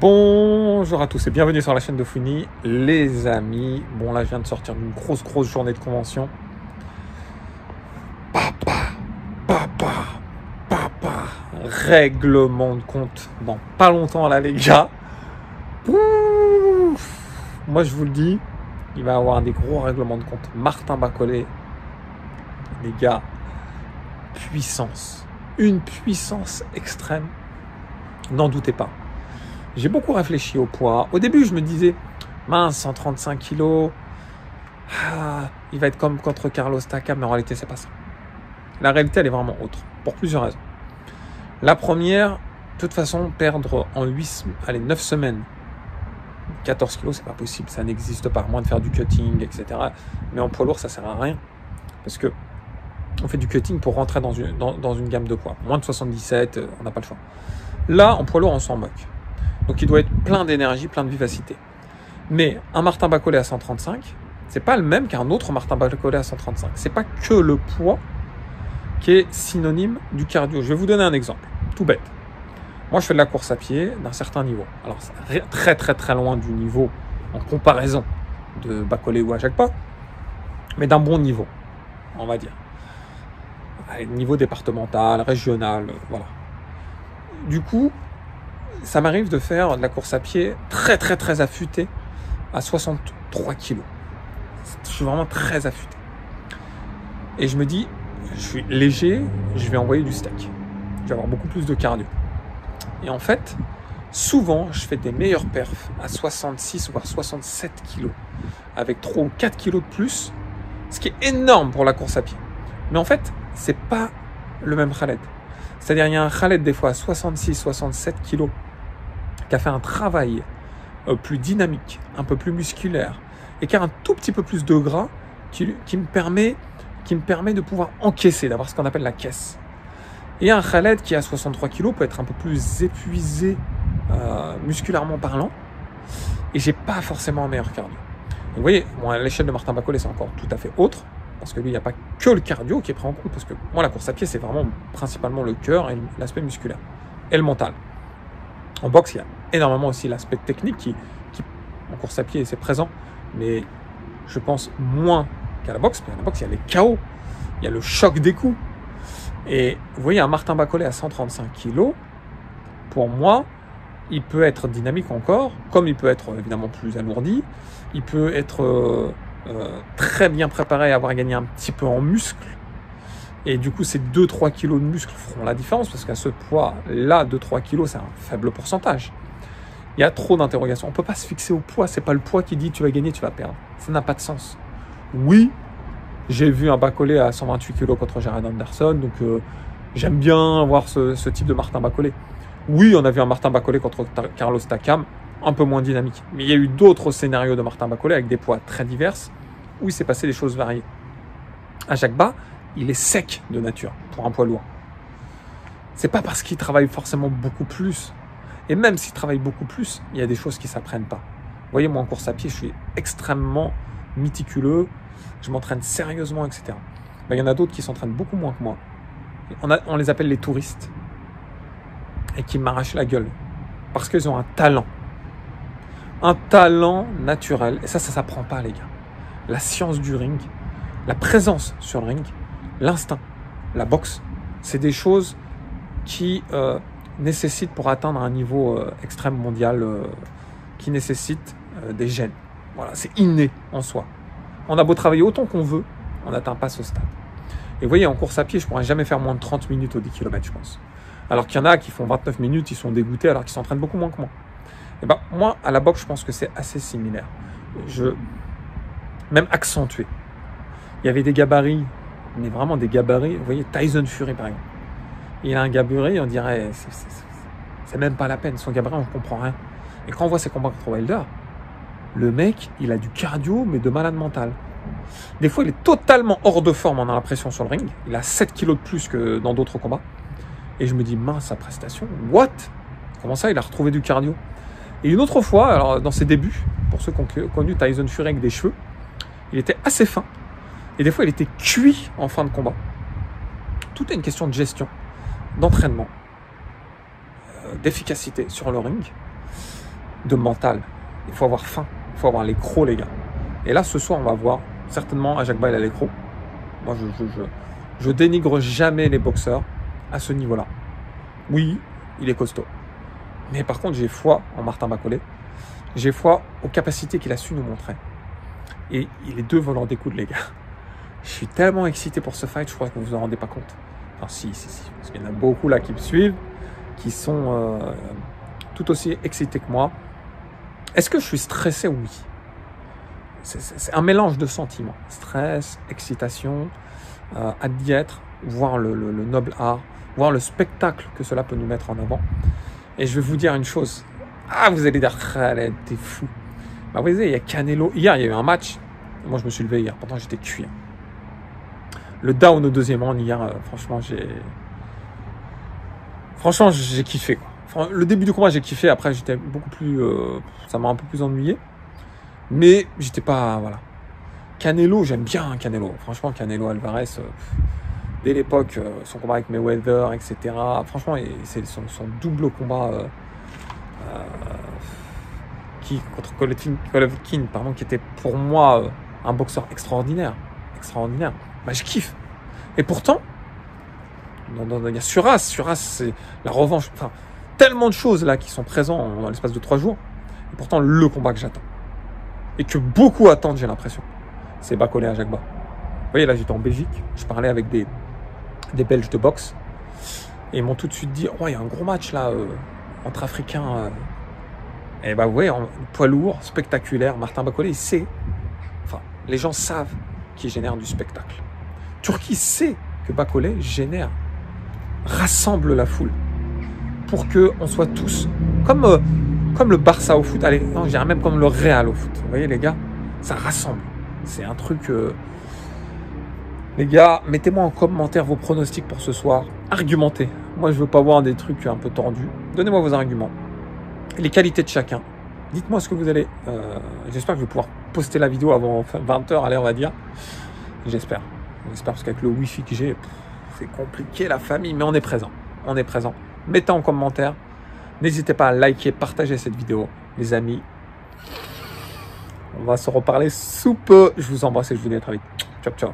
Bonjour à tous et bienvenue sur la chaîne de Fouini, les amis. Bon, là, je viens de sortir d'une grosse journée de convention. Papa, règlement de compte dans pas longtemps, là, les gars. Ouf. Moi, je vous le dis, il va y avoir des gros règlements de compte. Martin Bacolé, les gars, puissance. Une puissance extrême. N'en doutez pas. J'ai beaucoup réfléchi au poids. Au début, je me disais, mince, 135 kilos, il va être comme contre Carlos Takam, mais en réalité, c'est pas ça. La réalité, elle est vraiment autre, pour plusieurs raisons. La première, de toute façon, perdre en 9 semaines, 14 kilos, c'est pas possible, ça n'existe pas, à moins de faire du cutting, etc. Mais en poids lourd, ça sert à rien, parce que on fait du cutting pour rentrer dans une gamme de poids. Moins de 77, on n'a pas le choix. Là, en poids lourd, on s'en moque. Donc il doit être plein d'énergie, plein de vivacité. Mais un Martin Bacolé à 135, c'est pas le même qu'un autre Martin Bacolé à 135. C'est pas que le poids qui est synonyme du cardio. Je vais vous donner un exemple, tout bête. Moi, je fais de la course à pied d'un certain niveau. Alors, c'est très loin du niveau en comparaison de Bacolé ou Ajagba, mais d'un bon niveau, on va dire. Niveau départemental, régional, voilà. Du coup, ça m'arrive de faire de la course à pied très affûté à 63 kilos. Je suis vraiment très affûté. Et je me dis, je suis léger, je vais envoyer du steak. Je vais avoir beaucoup plus de cardio. Et en fait, souvent, je fais des meilleurs perfs à 66 voire 67 kilos. Avec 3 ou 4 kilos de plus, ce qui est énorme pour la course à pied. Mais en fait, c'est pas le même Khaled. C'est-à-dire, il y a un Khaled des fois à 66-67 kilos qui a fait un travail plus dynamique, un peu plus musculaire, et qui a un tout petit peu plus de gras qui me permet de pouvoir encaisser, d'avoir ce qu'on appelle la caisse. Et un Khaled qui a 63 kilos peut être un peu plus épuisé musculairement parlant, et j'ai pas forcément un meilleur cardio. Donc, vous voyez, bon, à l'échelle de Martin Bacolé, c'est encore tout à fait autre, parce que lui, il n'y a pas que le cardio qui est pris en compte, parce que moi, la course à pied, c'est vraiment principalement le cœur et l'aspect musculaire, et le mental. En boxe, il y a énormément aussi l'aspect technique qui en course à pied, c'est présent, mais je pense moins qu'à la boxe. À la boxe, il y a les KO, il y a le choc des coups. Et vous voyez, un Martin Bacolé à 135 kg, pour moi, il peut être dynamique encore, comme il peut être évidemment plus alourdi, il peut être très bien préparé à avoir gagné un petit peu en muscle. Et du coup, ces 2-3 kilos de muscle feront la différence, parce qu'à ce poids-là, 2-3 kilos, c'est un faible pourcentage. Il y a trop d'interrogations. On ne peut pas se fixer au poids. Ce n'est pas le poids qui dit tu vas gagner, tu vas perdre. Ça n'a pas de sens. Oui, j'ai vu un Bacolé à 128 kilos contre Jared Anderson, donc j'aime bien voir ce type de Martin Bacolé. Oui, on a vu un Martin Bacolé contre Carlos Takam, un peu moins dynamique. Mais il y a eu d'autres scénarios de Martin Bacolé avec des poids très divers, où il s'est passé des choses variées. Ajagba, il est sec de nature pour un poids lourd. C'est pas parce qu'il travaille forcément beaucoup plus. Et même s'il travaille beaucoup plus, il y a des choses qui ne s'apprennent pas. Vous voyez, moi en course à pied, je suis extrêmement méticuleux, je m'entraîne sérieusement, etc. Ben, il y en a d'autres qui s'entraînent beaucoup moins que moi. On les appelle les touristes. Et qui m'arrachent la gueule. Parce qu'ils ont un talent. Un talent naturel. Et ça s'apprend pas, les gars. La science du ring, la présence sur le ring, l'instinct, la boxe, c'est des choses qui nécessitent, pour atteindre un niveau extrême mondial, qui nécessitent des gènes. Voilà, c'est inné en soi. On a beau travailler autant qu'on veut, on n'atteint pas ce stade. Et vous voyez, en course à pied, je ne pourrais jamais faire moins de 30 minutes au 10 km, je pense. Alors qu'il y en a qui font 29 minutes, ils sont dégoûtés alors qu'ils s'entraînent beaucoup moins que moi. Et ben, moi, à la boxe, je pense que c'est assez similaire. Même accentué. Il y avait des gabarits, mais vraiment des gabarits. Vous voyez, Tyson Fury, par exemple. Il a un gabarit, on dirait, c'est même pas la peine. Son gabarit, on ne comprend rien. Et quand on voit ses combats contre Wilder, le mec, il a du cardio, mais de malade mental. Des fois, il est totalement hors de forme en a l'impression sur le ring. Il a 7 kilos de plus que dans d'autres combats. Et je me dis, mince, sa prestation, what? Comment ça, il a retrouvé du cardio? Et une autre fois, alors dans ses débuts, pour ceux qui ont connu Tyson Fury avec des cheveux, il était assez fin. Et des fois, il était cuit en fin de combat. Tout est une question de gestion, d'entraînement, d'efficacité sur le ring. de mental. Il faut avoir faim. Il faut avoir les crocs, les gars. Et là, ce soir, on va voir. Certainement, Ajagba, il a les crocs. Moi, je dénigre jamais les boxeurs à ce niveau-là. Oui, il est costaud. Mais par contre, j'ai foi en Martin Bacolé. J'ai foi aux capacités qu'il a su nous montrer. Et il est deux volants des coudes, les gars. Je suis tellement excité pour ce fight, je crois que vous vous en rendez pas compte. Enfin, si. Parce qu'il y en a beaucoup là qui me suivent, qui sont tout aussi excités que moi. Est-ce que je suis stressé? Oui. C'est un mélange de sentiments. Stress, excitation, hâte d'y être, voir le noble art, voir le spectacle que cela peut nous mettre en avant. Et je vais vous dire une chose. Ah, vous allez dire, Khaled, t'es fou. Bah, vous voyez, il y a Canelo. Hier, il y a eu un match. Moi, je me suis levé hier. Pourtant, j'étais cuit. Le down au deuxième round hier, franchement, j'ai kiffé, quoi. Le début du combat, j'ai kiffé. Après, j'étais beaucoup plus... ça m'a un peu plus ennuyé. Mais j'étais pas... Voilà. Canelo, j'aime bien Canelo. Franchement, Canelo Alvarez, dès l'époque, son combat avec Mayweather, etc. Franchement, c'est son double combat contre Golovkin, pardon, qui était pour moi un boxeur extraordinaire. Bah, je kiffe. Et pourtant, il y a Suras, c'est la revanche. Enfin, tellement de choses là qui sont présentes dans l'espace de 3 jours. Et pourtant, le combat que j'attends. Et que beaucoup attendent, j'ai l'impression. C'est Bacolé à Jagba. Vous voyez, là, j'étais en Belgique. Je parlais avec des Belges de boxe. Et ils m'ont tout de suite dit, oh, il y a un gros match là, entre Africains. Et bah, vous voyez, poids lourd, spectaculaire. Martin Bacolé, il sait. Enfin, les gens savent qu'il génère du spectacle. Turquie sait que Bacolé rassemble la foule pour qu'on soit tous comme le Barça au foot. Allez, non, je dirais même comme le Real au foot. Vous voyez, les gars, ça rassemble. C'est un truc... Les gars, mettez-moi en commentaire vos pronostics pour ce soir. Argumentez. Moi, je veux pas voir des trucs un peu tordus. Donnez-moi vos arguments. Les qualités de chacun. Dites-moi ce que vous allez... J'espère que je vais pouvoir poster la vidéo avant 20h, allez, on va dire. J'espère parce qu'avec le Wi-Fi que j'ai, c'est compliqué la famille, mais on est présent. Mettez en commentaire. N'hésitez pas à liker, partager cette vidéo. Les amis, on va se reparler sous peu. Je vous embrasse et je vous dis à très vite. Ciao, ciao.